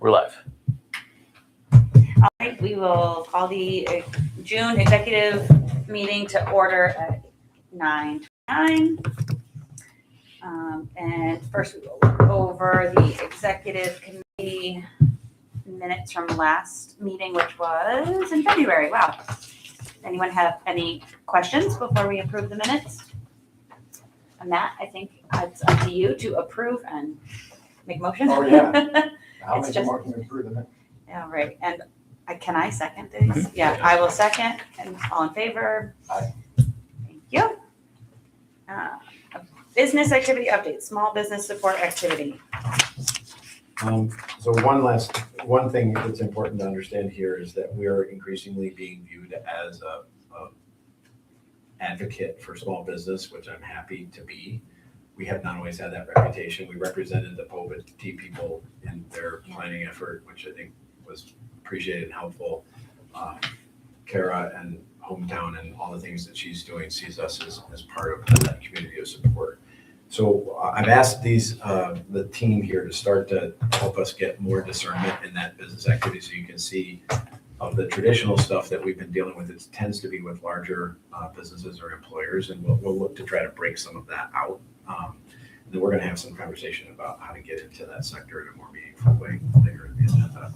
We're live. All right, we will call the June executive meeting to order at 9:29. And first we will look over the executive committee minutes from last meeting, which was in February. Wow. Anyone have any questions before we approve the minutes? And Matt, I think it's up to you to approve and make motions. Oh, yeah. I'll It's make a just- motion to approve the minutes. All right, and can I second these? Yeah, I will second, and all in favor? Aye. Thank you. Business activity update, small business support activity. So one thing that's important to understand here is that we are increasingly being viewed as a advocate for small business, which I'm happy to be. We have not always had that reputation. We represented the poverty people in their planning effort, which I think was appreciated and helpful. Kara and Hometown and all the things that she's doing sees us as part of that community of support. So I've asked the team here to start to help us get more discernment in that business activity, so you can see of the traditional stuff that we've been dealing with. It tends to be with larger businesses or employers, and we'll look to try to break some of that out. And then we're going to have some conversation about how to get into that sector in a more meaningful way later in the agenda.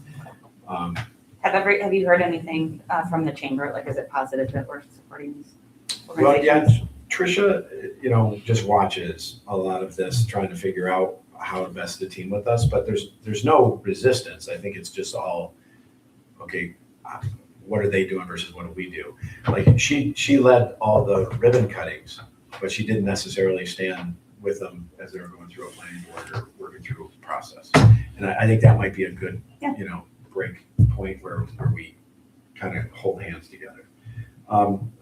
Have you heard anything from the chamber? Like, is it positive that we're supporting these Well, organizations? yeah, Tricia, just watches a lot of this, trying to figure out how to best to team with us, but there's no resistance. I think it's just all, okay, what are they doing versus what do we do? Like, she led all the ribbon cuttings, but she didn't necessarily stand with them as they were going through a planning board or working through a process. And I think that might be a good, break point where we kind of hold hands together. On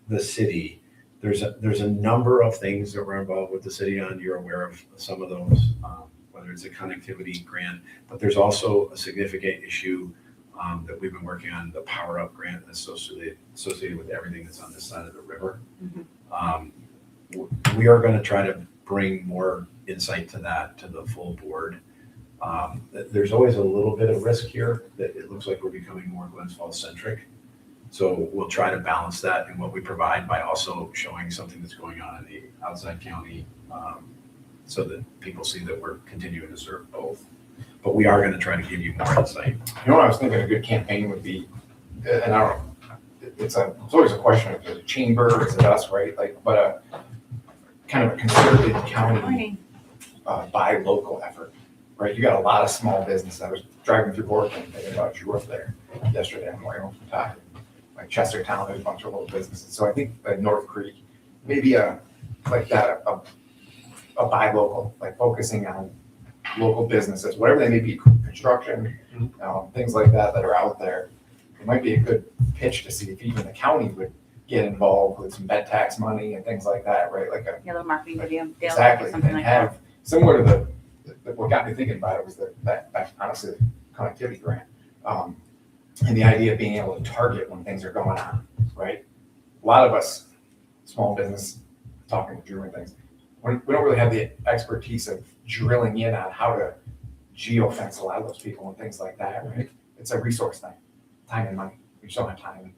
the city, there's a number of things that we're involved with the city on. You're aware of some of those, whether it's a connectivity grant, but there's also a significant issue that we've been working on, the Power Up grant associated with everything that's on this side of the river. We are going to try to bring more insight to that to the full board. There's always a little bit of risk here that it looks like we're becoming more Glens Falls centric. So we'll try to balance that in what we provide by also showing something that's going on in the outside county, so that people see that we're continuing to serve both. But we are going to try to give you more insight. You know what I was thinking a good campaign would be, and I don't, it's always a question of the chamber or is it us, right? Like, but a kind of a concerted county buy local effort, right? You got a lot of small businesses. I was driving through Oregon thinking about you up there yesterday on the way home from talking. Like Chestertown, there's a bunch of little businesses. So I think like North Creek, maybe a buy local, like focusing on local businesses, whatever they may be, construction, things like that are out there. It might be a good pitch to see if even the county would get involved with some bed tax money and things like that, right? Like a little marketing video, exactly, something and like have that. similar to what got me thinking about it was that honestly connectivity grant, and the idea of being able to target when things are going on, right? A lot of us, small business, talking to Drew and things, we don't really have the expertise of drilling in on how to geofence a lot of those people and things like that, right? It's a resource thing, time and money. We just don't have time and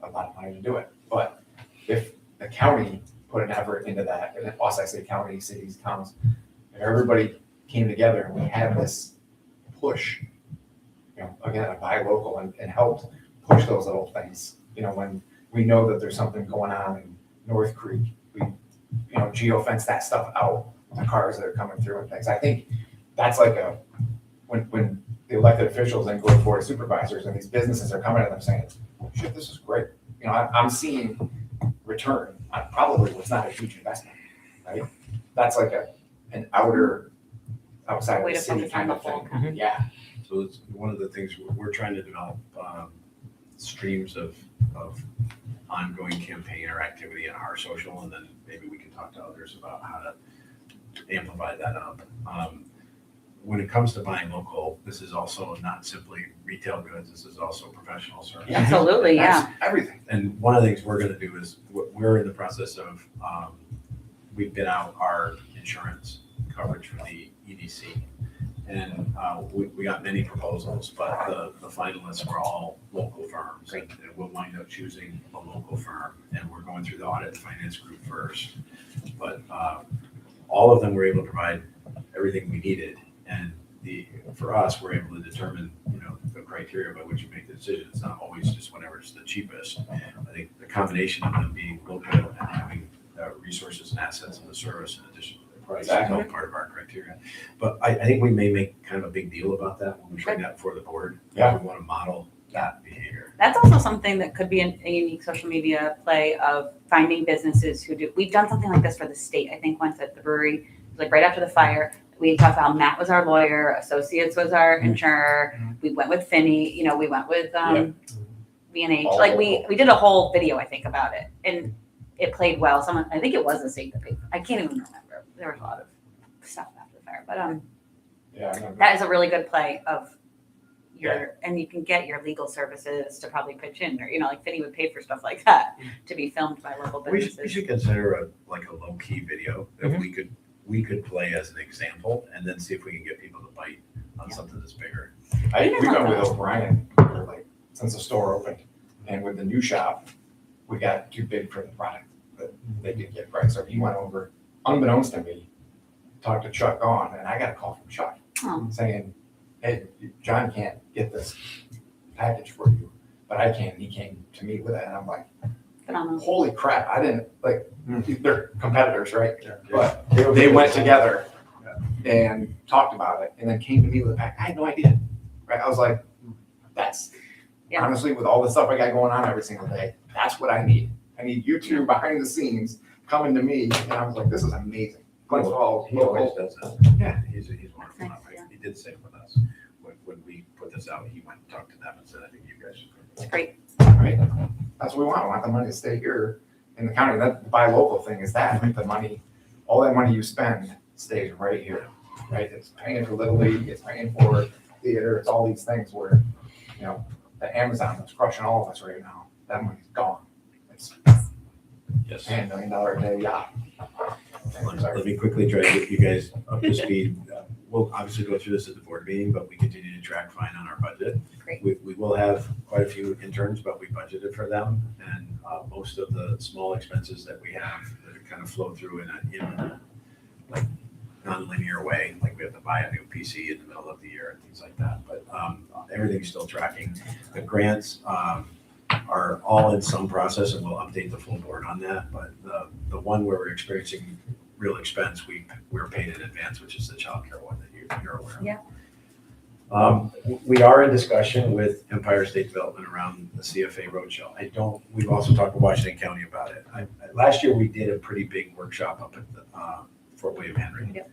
a lot of money to do it. But if the county put an effort into that, and also I say county, cities, towns, if everybody came together and we had this push, again, a buy local and helped push those little things, when we know that there's something going on in North Creek, we, geofence that stuff out, the cars that are coming through and things. I think that's like when the elected officials then go to board of supervisors and these businesses are coming to them saying, shit, this is great. I'm seeing return on probably what's not a huge investment, right? That's like an outside of the city kind of thing. Yeah. So it's one of the things we're trying to develop, streams of ongoing campaign or activity in our social, and then maybe we can talk to others about how to amplify that up. When it comes to buying local, this is also not simply retail goods. This is also professional services. Absolutely, yeah. Everything. And one of the things we're going to do is we're in the process of, we bid out our insurance coverage for the EDC. And we got many proposals, but the finalists were all local firms. Great. And we'll wind up choosing a local firm, and we're going through the audit and finance group first. But all of them were able to provide everything we needed. And for us, we're able to determine, the criteria by which you make the decision. It's not always just whatever's the cheapest. I think the combination of them being local and having resources and assets and the service in addition to the price is all part of our criteria. But I think we may make kind of a big deal about that when we bring that before the board. Yeah. We want to model that behavior. That's also something that could be a unique social media play of finding businesses who do. We've done something like this for the state, I think, once at the brewery. It was like right after the fire. We talked about Matt was our lawyer, Associates was our insurer. We went with Finney, we went with B&H. Like we did a whole video, I think, about it, and it played well. I think it was the state that paid. I can't even remember. There was a lot of stuff after the fire, but Yeah, I remember. that is a really good play of and you can get your legal services to probably pitch in, or like Finney would pay for stuff like that to be filmed by local We businesses. should consider a low key video that we could play as an example, and then see if we can get people to bite on something that's bigger. We've been with O'Brien for since the store opened, and with the new shop, we got too big for the product, but they did get price. So he went over, unbeknownst to me, talked to Chuck on, and I got a call from Chuck saying, "Hey, John can't get this package for you, but I can." He came to me with it, and I'm like, Phenomenal. holy crap, I didn't, they're competitors, right? But they went together and talked about it, and then came to me with a pack. I had no idea, right? I was like, that's, honestly, with all the stuff I got going on every single day, that's what I need. I need you two behind the scenes coming to me, and I was like, this is amazing. Glenn's Falls, He always does that. Yeah. He's wonderful. Nice, yeah. He did same with us. When we put this out, he went and talked to them and said, I think you guys should. It's great. Right? That's what we want. We want the money to stay here in the county. That the buy local thing is that the money, all that money you spend stays right here, right? It's paying for Little League, it's paying for theater, it's all these things where, the Amazon that's crushing all of us right now, that money's gone. It's Yes. $10 million a day yacht. Let me quickly try to get you guys up to speed. We'll obviously go through this at the board meeting, but we continue to track fine on our budget. Great. We will have quite a few interns, but we budgeted for them, and most of the small expenses that we have that kind of flow through in a non-linear way, like we have to buy a new PC in the middle of the year and things like that. But everything's still tracking. The grants are all in some process, and we'll update the full board on that. But the one where we're experiencing real expense, we're paid in advance, which is the childcare one that you're aware of. Yeah. We are in discussion with Empire State Development around the CFA roadshow. We've also talked to Washington County about it. Last year, we did a pretty big workshop up at the Fort William Henry. Yep.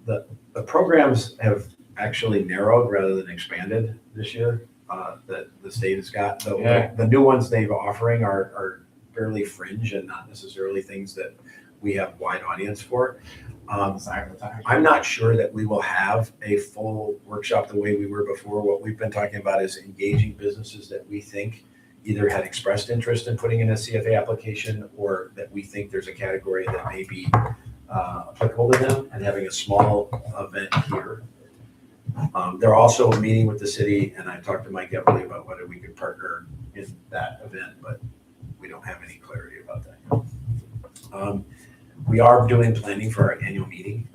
The programs have actually narrowed rather than expanded this year, that the state has got. The new ones they've offering are fairly fringe and not necessarily things that we have wide audience for. I'm not sure that we will have a full workshop the way we were before. What we've been talking about is engaging businesses that we think either had expressed interest in putting in a CFA application, or that we think there's a category that may be applicable to them, and having a small event here. They're also meeting with the city, and I talked to Mike Eppley about whether we could partner in that event, but we don't have any clarity about that. We are doing planning for our annual meeting.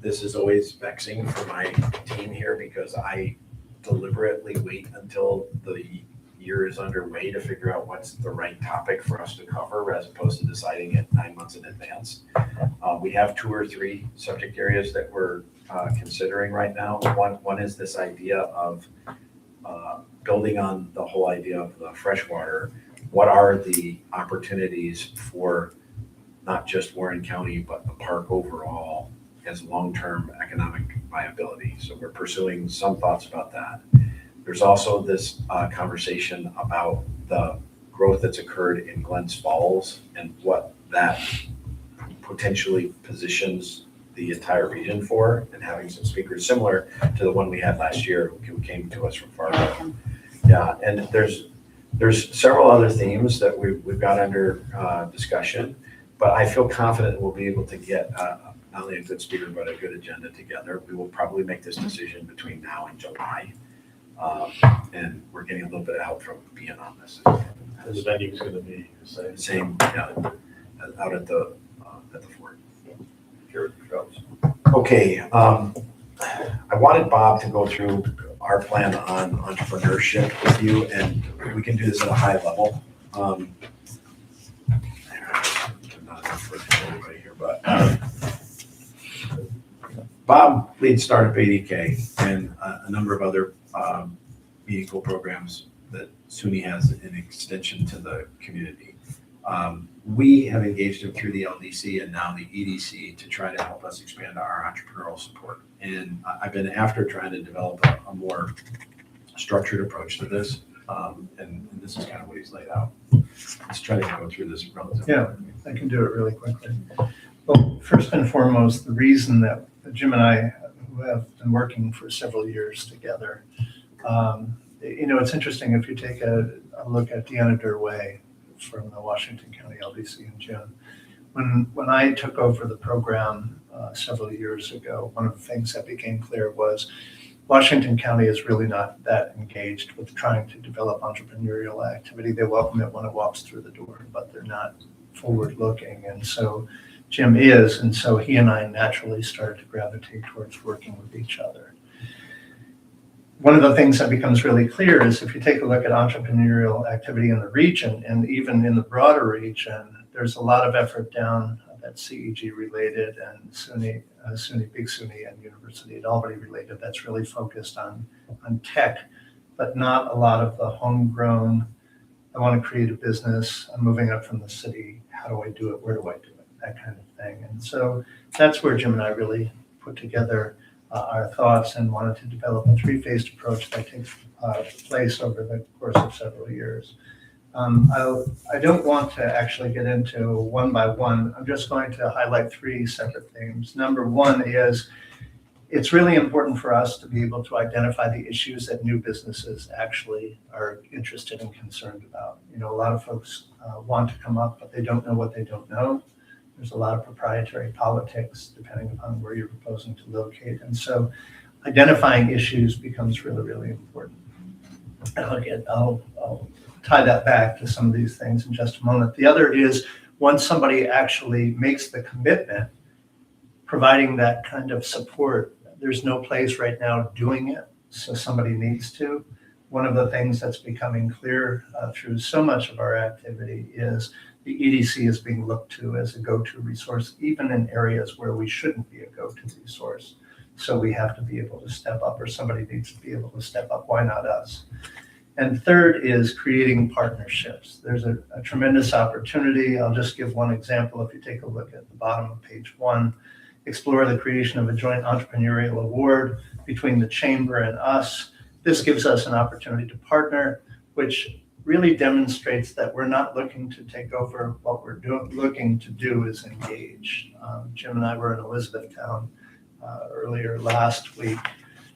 This is always vexing for my team here because I deliberately wait until the year is underway to figure out what's the right topic for us to cover, as opposed to deciding it 9 months in advance. We have 2 or 3 subject areas that we're considering right now. One is this idea of building on the whole idea of the freshwater. What are the opportunities for not just Warren County, but the park overall as long-term economic viability? So we're pursuing some thoughts about that. There's also this conversation about the growth that's occurred in Glens Falls and what that potentially positions the entire region for, and having some speakers similar to the one we had last year who came to us from Fargo. Yeah, and there's several other themes that we've got under discussion, but I feel confident we'll be able to get not only a good speaker, but a good agenda together. We will probably make this decision between now and July. And we're getting a little bit of help from being on this. The venue is gonna be the same. Same, yeah, out at the fort. Here it goes. Okay, I wanted Bob to go through our plan on entrepreneurship with you, and we can do this at a high level. I'm not for everybody here, but Bob leads Startup ADK and a number of other meaningful programs that SUNY has an extension to the community. We have engaged him through the LDC and now the EDC to try to help us expand our entrepreneurial support. And I've been after trying to develop a more structured approach to this. And this is kind of what he's laid out. Let's try to go through this relatively. Yeah. I can do it really quickly. Well, first and foremost, the reason that Jim and I, who have been working for several years together, it's interesting if you take a look at Deanna Durway from the Washington County LDC in June. When I took over the program several years ago, one of the things that became clear was Washington County is really not that engaged with trying to develop entrepreneurial activity. They welcome it when it walks through the door, but they're not forward-looking. And so Jim is, and so he and I naturally started to gravitate towards working with each other. One of the things that becomes really clear is if you take a look at entrepreneurial activity in the region and even in the broader region, there's a lot of effort down that's CEG related and Big SUNY and University at Albany related that's really focused on tech, but not a lot of the homegrown, I want to create a business, I'm moving up from the city, how do I do it, where do I do it, that kind of thing. And so that's where Jim and I really put together our thoughts and wanted to develop a three-phased approach that takes place over the course of several years. I don't want to actually get into one by one. I'm just going to highlight three separate themes. Number one is it's really important for us to be able to identify the issues that new businesses actually are interested and concerned about. A lot of folks want to come up, but they don't know what they don't know. There's a lot of proprietary politics depending upon where you're proposing to locate. And so identifying issues becomes really, really important. And I'll tie that back to some of these things in just a moment. The other is once somebody actually makes the commitment, providing that kind of support, there's no place right now doing it, so somebody needs to. One of the things that's becoming clear through so much of our activity is the EDC is being looked to as a go-to resource, even in areas where we shouldn't be a go-to resource. So we have to be able to step up, or somebody needs to be able to step up. Why not us? And third is creating partnerships. There's a tremendous opportunity. I'll just give one example. If you take a look at the bottom of page 1, explore the creation of a joint entrepreneurial award between the chamber and us. This gives us an opportunity to partner, which really demonstrates that we're not looking to take over. What we're looking to do is engage. Jim and I were in Elizabethtown earlier last week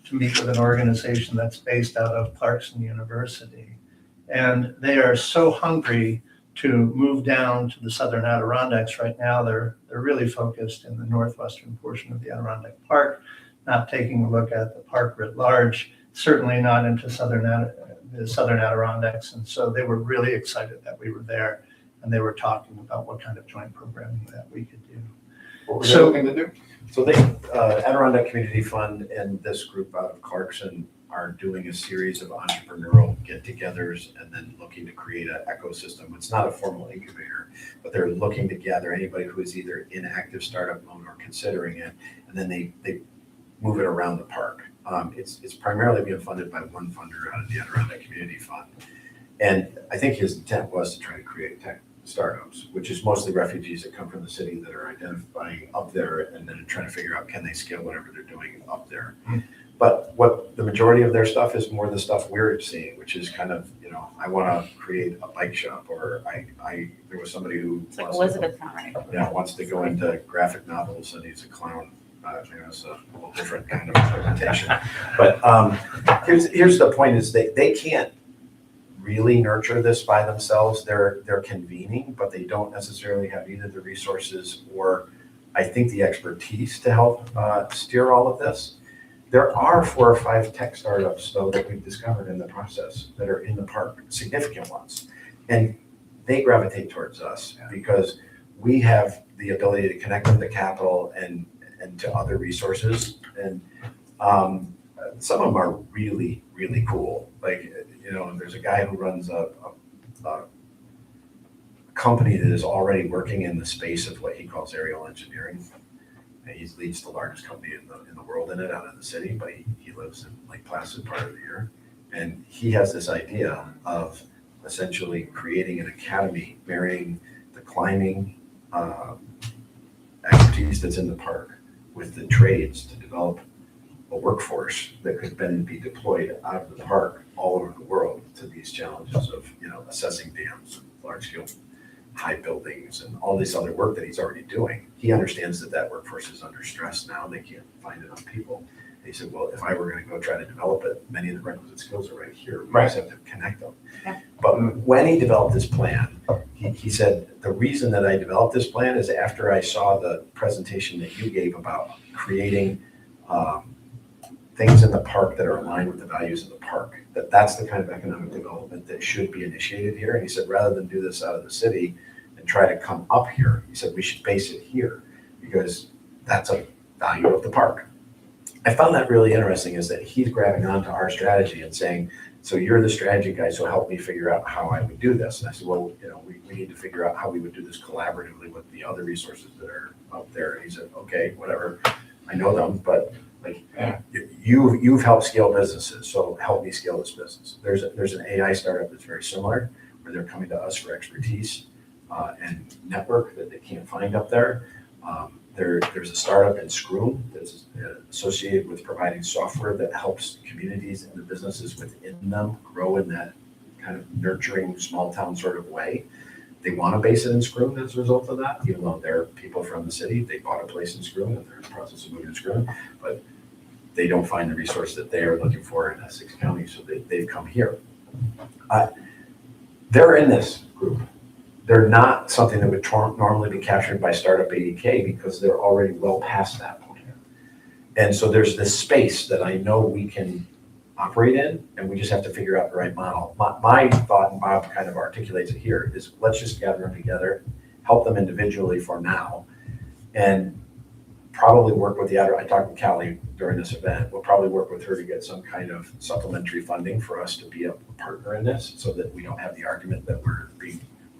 to meet with an organization that's based out of Clarkson University. And they are so hungry to move down to the southern Adirondacks right now. They're really focused in the northwestern portion of the Adirondack Park, not taking a look at the park writ large, certainly not into the southern Adirondacks. And so they were really excited that we were there, and they were talking about what kind of joint programming that we could do. What were they looking to do? So they, Adirondack Community Fund and this group out of Clarkson are doing a series of entrepreneurial get-togethers and then looking to create an ecosystem. It's not a formal incubator, but they're looking to gather anybody who is either in active startup mode or considering it, and then they move it around the park. It's primarily being funded by one funder out of the Adirondack Community Fund. And I think his intent was to try to create tech startups, which is mostly refugees that come from the city that are identifying up there and then trying to figure out can they scale whatever they're doing up there. But what the majority of their stuff is more the stuff we're seeing, which is kind of, I want to create a bike shop, or there was somebody who It's like Elizabethtown, right? wants to go into graphic novels and he's a clown. It's a little different kind of implementation. But here's the point is they can't really nurture this by themselves. They're convening, but they don't necessarily have either the resources or I think the expertise to help steer all of this. There are 4 or 5 tech startups, though, that we've discovered in the process that are in the park, significant ones. And they gravitate towards us because we have the ability to connect them to capital and to other resources. And some of them are really, really cool. Like, there's a guy who runs a company that is already working in the space of what he calls aerial engineering. And he leads the largest company in the world in it out of the city, but he lives in Lake Placid part of the year. And he has this idea of essentially creating an academy, marrying the climbing expertise that's in the park with the trades to develop a workforce that could then be deployed out of the park all over the world to these challenges of, assessing dams, large scale high buildings and all this other work that he's already doing. He understands that workforce is under stress now and they can't find enough people. And he said, well, if I were going to go try to develop it, many of the requisite skills are right here. We just have to connect them. Yeah. But when he developed this plan, he said, the reason that I developed this plan is after I saw the presentation that you gave about creating things in the park that are aligned with the values of the park, that's the kind of economic development that should be initiated here. And he said, rather than do this out of the city and try to come up here, he said, we should base it here because that's a value of the park. I found that really interesting is that he's grabbing onto our strategy and saying, so you're the strategy guy, so help me figure out how I would do this. And I said, well, we need to figure out how we would do this collaboratively with the other resources that are out there. And he said, okay, whatever, I know them, but you've helped scale businesses, so help me scale this business. There's an AI startup that's very similar, where they're coming to us for expertise and network that they can't find up there. There's a startup in Scroom that's associated with providing software that helps communities and the businesses within them grow in that kind of nurturing small town sort of way. They want to base it in Scroom as a result of that, even though they're people from the city. They bought a place in Scroom and they're in the process of moving to Scroom, but they don't find the resource that they are looking for in Essex County, so they've come here. They're in this group. They're not something that would normally be captured by Startup ADK because they're already well past that point. And so there's this space that I know we can operate in, and we just have to figure out the right model. My thought, and Bob kind of articulates it here, is let's just gather them together, help them individually for now, and probably work with the other. I talked with Callie during this event. We'll probably work with her to get some kind of supplementary funding for us to be a partner in this so that we don't have the argument that we're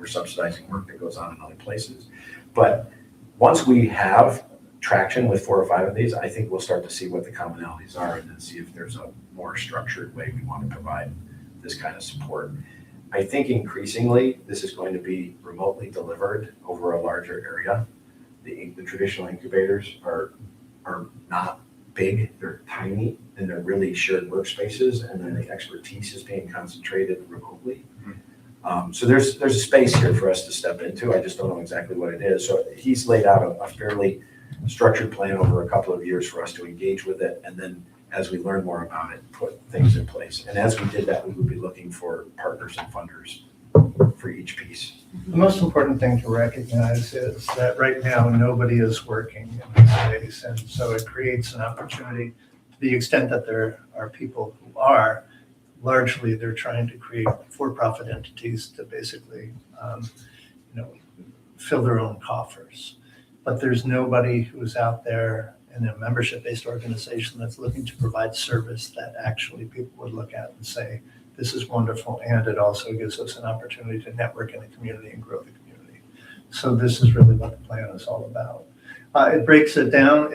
subsidizing work that goes on in other places. But once we have traction with 4 or 5 of these, I think we'll start to see what the commonalities are and then see if there's a more structured way we want to provide this kind of support. I think increasingly this is going to be remotely delivered over a larger area. The traditional incubators are not big, they're tiny, and they're really shared workspaces, and then the expertise is being concentrated remotely. So there's a space here for us to step into. I just don't know exactly what it is. So he's laid out a fairly structured plan over a couple of years for us to engage with it, and then as we learn more about it, put things in place. And as we did that, we would be looking for partners and funders for each piece. The most important thing to recognize is that right now, nobody is working in this space. And so it creates an opportunity to the extent that there are people who are. Largely, they're trying to create for-profit entities to basically, fill their own coffers. But there's nobody who's out there in a membership-based organization that's looking to provide service that actually people would look at and say, this is wonderful, and it also gives us an opportunity to network in the community and grow the community. So this is really what the plan is all about. It breaks it down.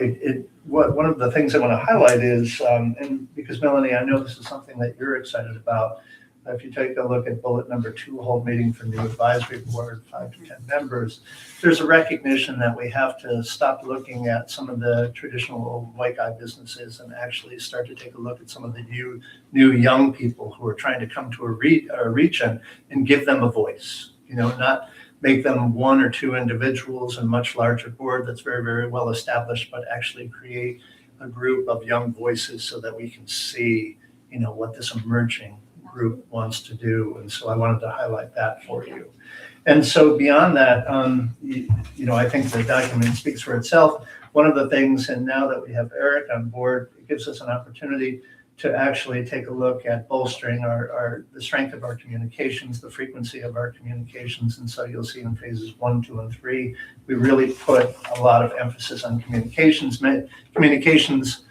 One of the things I want to highlight is, and because Melanie, I know this is something that you're excited about, if you take a look at bullet number 2, hold meeting for new advisory board, 5 to 10 members, there's a recognition that we have to stop looking at some of the traditional old white guy businesses and actually start to take a look at some of the new young people who are trying to come to a region and give them a voice, not make them 1 or 2 individuals and much larger board that's very, very well established, but actually create a group of young voices so that we can see, what this emerging group wants to do. And so I wanted to highlight that for you. And so beyond that, I think the document speaks for itself. One of the things, and now that we have Eric on board, it gives us an opportunity to actually take a look at bolstering the strength of our communications, the frequency of our communications. And so you'll see in phases 1, 2, and 3, we really put a lot of emphasis on communications. Communications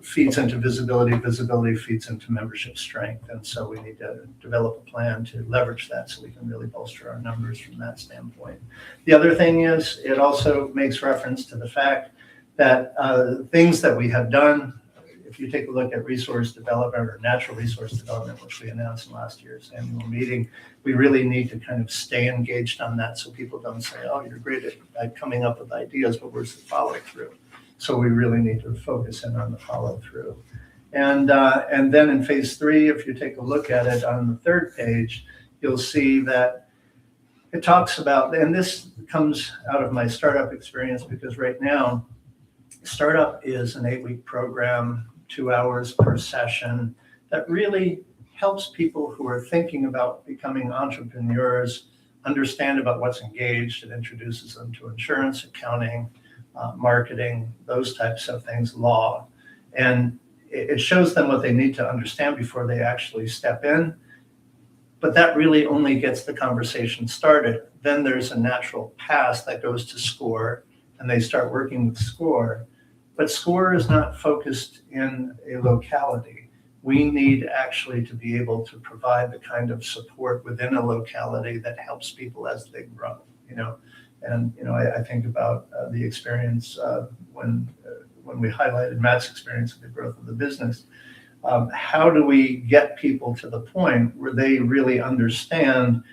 feeds into visibility, visibility feeds into membership strength. And so we need to develop a plan to leverage that so we can really bolster our numbers from that standpoint. The other thing is it also makes reference to the fact that things that we have done, if you take a look at resource development or natural resource development, which we announced in last year's annual meeting, we really need to kind of stay engaged on that so people don't say, oh, you're great at coming up with ideas, but where's the follow through? So we really need to focus in on the follow through. And then in phase 3, if you take a look at it on the 3rd page, you'll see that it talks about, and this comes out of my startup experience, because right now, startup is an 8-week program, 2 hours per session, that really helps people who are thinking about becoming entrepreneurs understand about what's engaged. It introduces them to insurance, accounting, marketing, those types of things, law. And it shows them what they need to understand before they actually step in. But that really only gets the conversation started. Then there's a natural pass that goes to SCORE, and they start working with SCORE. But SCORE is not focused in a locality. We need actually to be able to provide the kind of support within a locality that helps people as they grow, And, I think about the experience when we highlighted Matt's experience of the growth of the business. How do we get people to the point where they really understand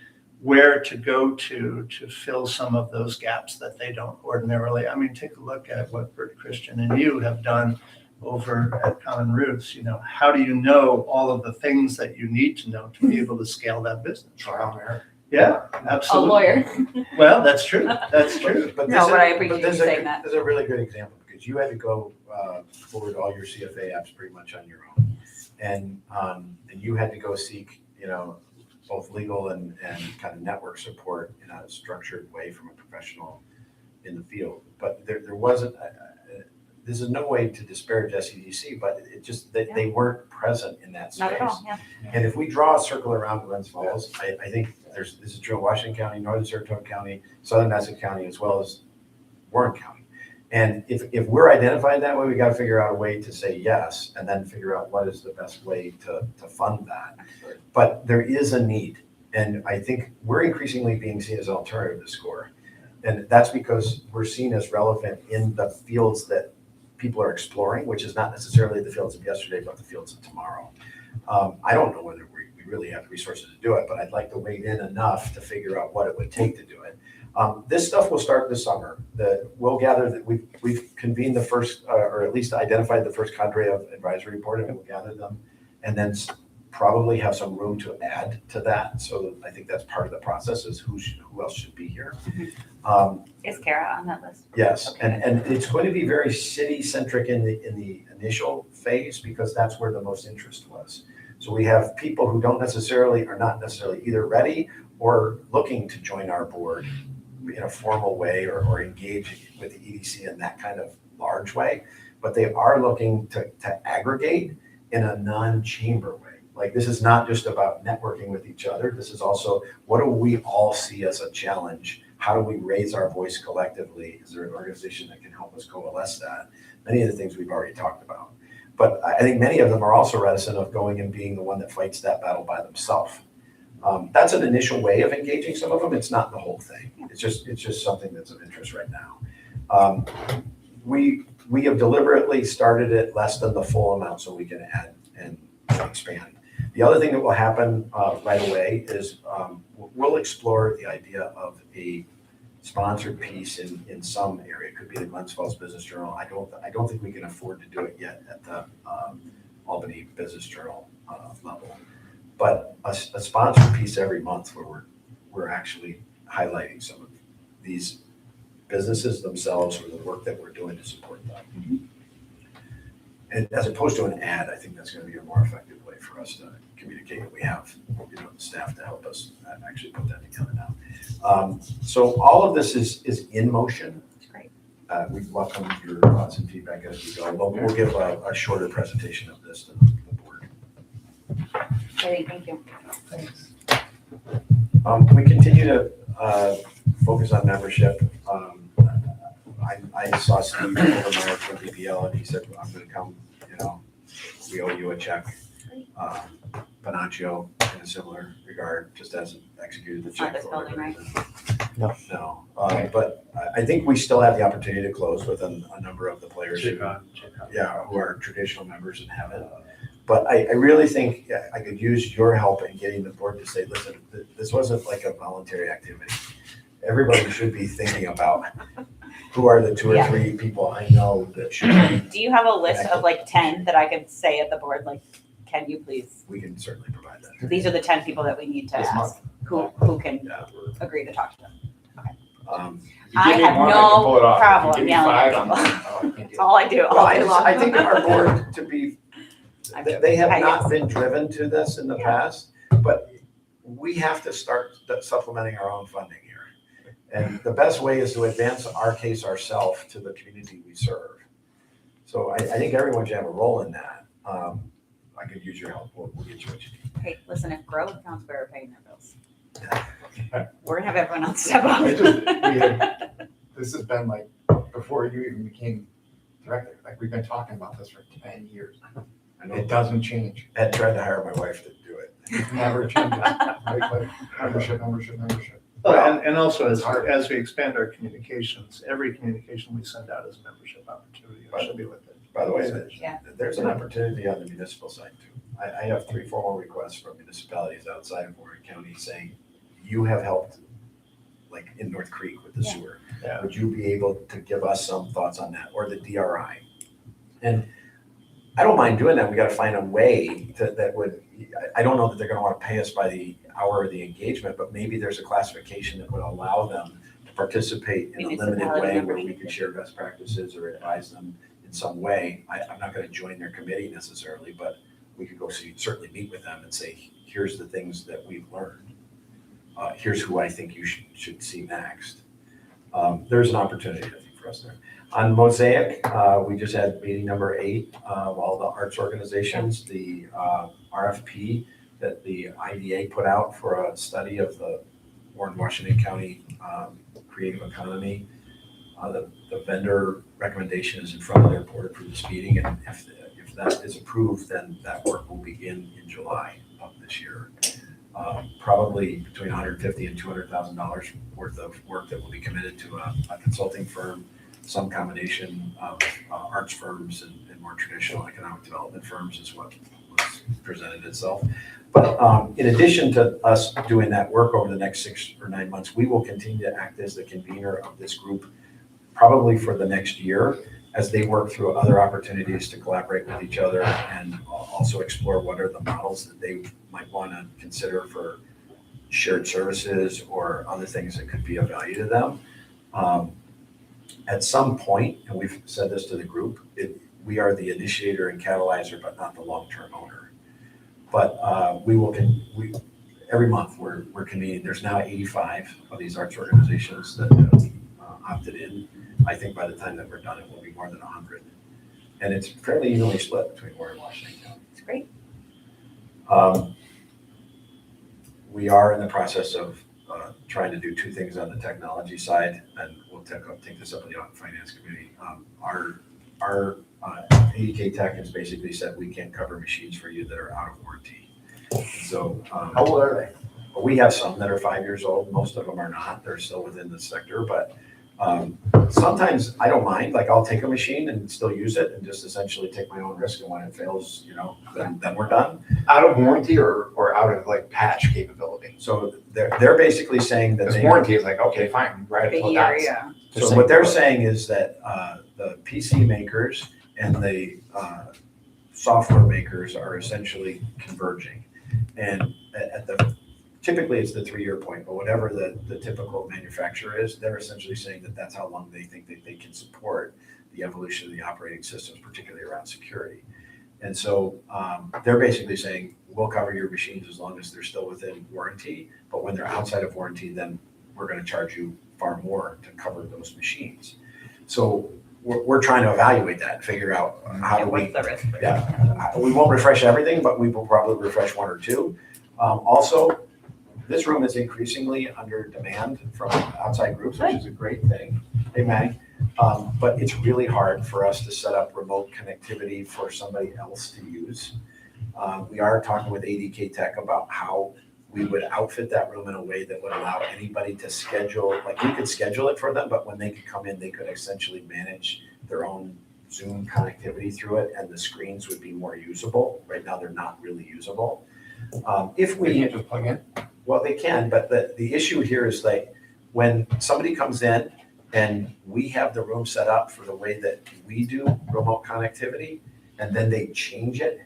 where to go to fill some of those gaps that they don't ordinarily? I mean, take a look at what Bert, Christian, and you have done over at Common Roots. How do you know all of the things that you need to know to be able to scale that business? Trial and error. Yeah, A absolutely. lawyer. Well, that's true. That's true. But No, this but I is- appreciate this you is a saying good- that. This is a really good example, because you had to go forward all your CFA apps pretty much on your own. And you had to go seek, both legal and kind of network support in a structured way from a professional in the field. But there wasn't, this is no way to disparage SEDC, but it just, that they weren't present in that space. Not at all, yeah. And if we draw a circle around Glens Falls, I think this is true of Washington County, Northern Saratoga County, Southern Nassau County, as well as Warren County. And if we're identified that way, we got to figure out a way to say yes, and then figure out what is the best way to fund that. But there is a need, and I think we're increasingly being seen as an alternative to SCORE. And that's because we're seen as relevant in the fields that people are exploring, which is not necessarily the fields of yesterday, but the fields of tomorrow. I don't know whether we really have the resources to do it, but I'd like to wade in enough to figure out what it would take to do it. This stuff will start this summer. We'll gather that we've convened the first, or at least identified the first cadre of advisory board, and we'll gather them, and then probably have some room to add to that. So I think that's part of the process, is who else should be here. Is Kara on that list? Yes, Okay. and it's going to be very city-centric in the initial phase, because that's where the most interest was. So we have people who are not necessarily either ready or looking to join our board in a formal way or engage with the EDC in that kind of large way, but they are looking to aggregate in a non-chamber way. Like, this is not just about networking with each other. This is also, what do we all see as a challenge? How do we raise our voice collectively? Is there an organization that can help us coalesce that? Many of the things we've already talked about. But I think many of them are also reticent of going and being the one that fights that battle by themselves. That's an initial way of engaging some of them. It's not the whole thing. It's just something that's of interest right now. We have deliberately started it less than the full amount so we can add and expand. The other thing that will happen right away is we'll explore the idea of a sponsored piece in some area. It could be the Glens Falls Business Journal. I don't think we can afford to do it yet at the Albany Business Journal level. But a sponsored piece every month where we're actually highlighting some of these businesses themselves or the work that we're doing to support them. and as opposed to an ad, I think that's gonna be a more effective way for us to communicate, and we have, the staff to help us actually put that together now. So all of this is in motion. Great. We welcome your thoughts and feedback as we go, but we'll give a shorter presentation of this to the board. Great, thank you. Thanks. We continue to focus on membership. I saw Steve Overmeyer from BPL, and he said, I'm gonna come, we owe you a check. Panaccio, in a similar regard, just hasn't executed the It's not check. this for building, whatever right? reason. No, but I think we still have the opportunity to close with a number of the players who are traditional members and haven't. But I really think I could use your help in getting the board to say, listen, this wasn't like a voluntary activity. Everybody should be thinking about who are the two or three people I know that should be. Do you have a list of like 10 that I could say at the board, like, can you please? We can certainly provide that. These are the 10 people that we need to This ask, month. who can Yeah. agree to talk to them. If you I give me have one, no can pull it off. If you problem give me yelling at five, I'm- people. oh, I can't do That's it. all I do, Well, all day long. I think our board, to be, they have I not guess. been driven to this in the past, but we have to start supplementing our own funding here. And the best way is to advance our case ourselves to the community we serve. So I think everyone should have a role in that. I could use your help. We'll get you what you need. Hey, listen, if Grove Council are paying their bills, we're gonna have everyone else step up. This has been like, before you even became director, like we've been talking about this for 10 years. I know It doesn't change. Ed tried to hire my wife to do it. It never changes. Like membership. Well, and also It's hard. as we expand our communications, every communication we send out is a membership opportunity. It should be with it. By the way, Yeah. there's an opportunity on the municipal side too. I have 3 formal requests from municipalities outside of Warren County saying, you have helped, like in North Creek with the Yeah. sewer. Yeah. Would you be able to give us some thoughts on that, or the DRI? And I don't mind doing that. We gotta find a way that would, I don't know that they're gonna wanna pay us by the hour of the engagement, but maybe there's a classification that would allow them to participate in a limited Municipality way member. where we could share best practices or advise them in some way. I'm not gonna join their committee necessarily, but we could go certainly meet with them and say, here's the things that we've learned. Here's who I think you should see next. There's an opportunity, I think, for us there. On Mosaic, we just had meeting number 8 of all the arts organizations, the RFP that the IDA put out for a study of the Warren, Washington County creative economy. The vendor recommendation is in front of their board for this meeting, and if that is approved, then that work will begin in July of this year. Probably between $150,000 and $200,000 worth of work that will be committed to a consulting firm, some combination of arts firms and more traditional economic development firms is what was presented itself. But in addition to us doing that work over the next 6 or 9 months, we will continue to act as the convener of this group probably for the next year as they work through other opportunities to collaborate with each other and also explore what are the models that they might want to consider for shared services or other things that could be of value to them. At some point, and we've said this to the group, we are the initiator and catalyzer, but not the long-term owner. But every month we're convening. There's now 85 of these arts organizations that have opted in. I think by the time that we're done, it will be more than 100. And it's fairly evenly split between Warren and Washington County. It's great. We are in the process of trying to do 2 things on the technology side, and we'll take this up in the Audit and Finance Committee. Our ADK Tech has basically said we can't cover machines for you that are out of warranty. So How old are they? we have some that are 5 years old. Most of them are not. They're still within the sector, but sometimes I don't mind. Like I'll take a machine and still use it and just essentially take my own risk. And when it fails, then we're done. Out of warranty or out of like patch capability? So they're basically saying that Because warranty is like, okay, fine, right. The year, yeah. So what they're saying is that the PC makers and the software makers are essentially converging. And typically it's the 3-year point, but whatever the typical manufacturer is, they're essentially saying that that's how long they think that they can support the evolution of the operating systems, particularly around security. And so they're basically saying, we'll cover your machines as long as they're still within warranty, but when they're outside of warranty, then we're gonna charge you far more to cover those machines. So we're trying to evaluate that and figure out how do we, What's the risk? yeah, we won't refresh everything, but we will probably refresh one or two. Also, this room is increasingly under demand from outside groups, which is a great thing. Hey, Manny. But it's really hard for us to set up remote connectivity for somebody else to use. We are talking with ADK Tech about how we would outfit that room in a way that would allow anybody to schedule, like we could schedule it for them, but when they could come in, they could essentially manage their own Zoom connectivity through it, and the screens would be more usable. Right now, they're not really usable. If We we, can't just plug in? well, they can, but the issue here is like, when somebody comes in and we have the room set up for the way that we do remote connectivity, and then they change it,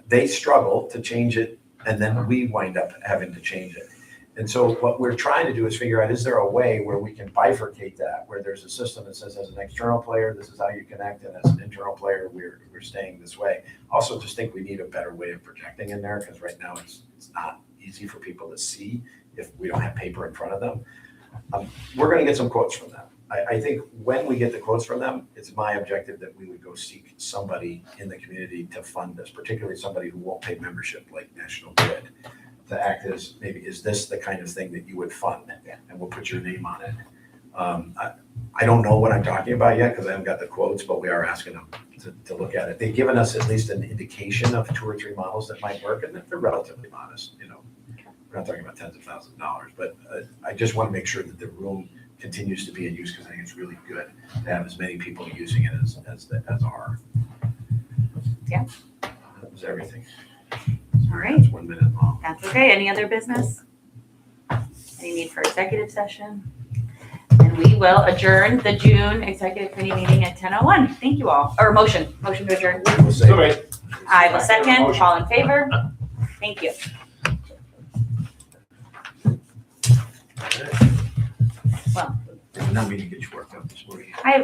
they struggle to change it, and then we wind up having to change it. And so what we're trying to do is figure out, is there a way where we can bifurcate that, where there's a system that says, as an external player, this is how you connect, and as an internal player, we're staying this way. Also, just think we need a better way of projecting in there, because right now it's not easy for people to see if we don't have paper in front of them. We're gonna get some quotes from them. I think when we get the quotes from them, it's my objective that we would go seek somebody in the community to fund this, particularly somebody who won't pay membership like National Grid, to act as, maybe, is this the kind of thing that you would fund? And we'll put your name on it. I don't know what I'm talking about yet because I haven't got the quotes, but we are asking them to look at it. They've given us at least an indication of 2 or 3 models that might work, and they're relatively modest, you know. We're not talking about tens of thousands of dollars, but I just want to make sure that the room continues to be in use, because I think it's really good to have as many people using it as are. Yeah. That was everything. All right. It's 1 minute long. That's okay. Any other business? Any need for executive session? And we will adjourn the June executive committee meeting at 10:01. Thank you all. Or motion to adjourn. We'll say- So wait. I will second. All in favor? Thank you. Well, Now we need to get you worked up this morning. I have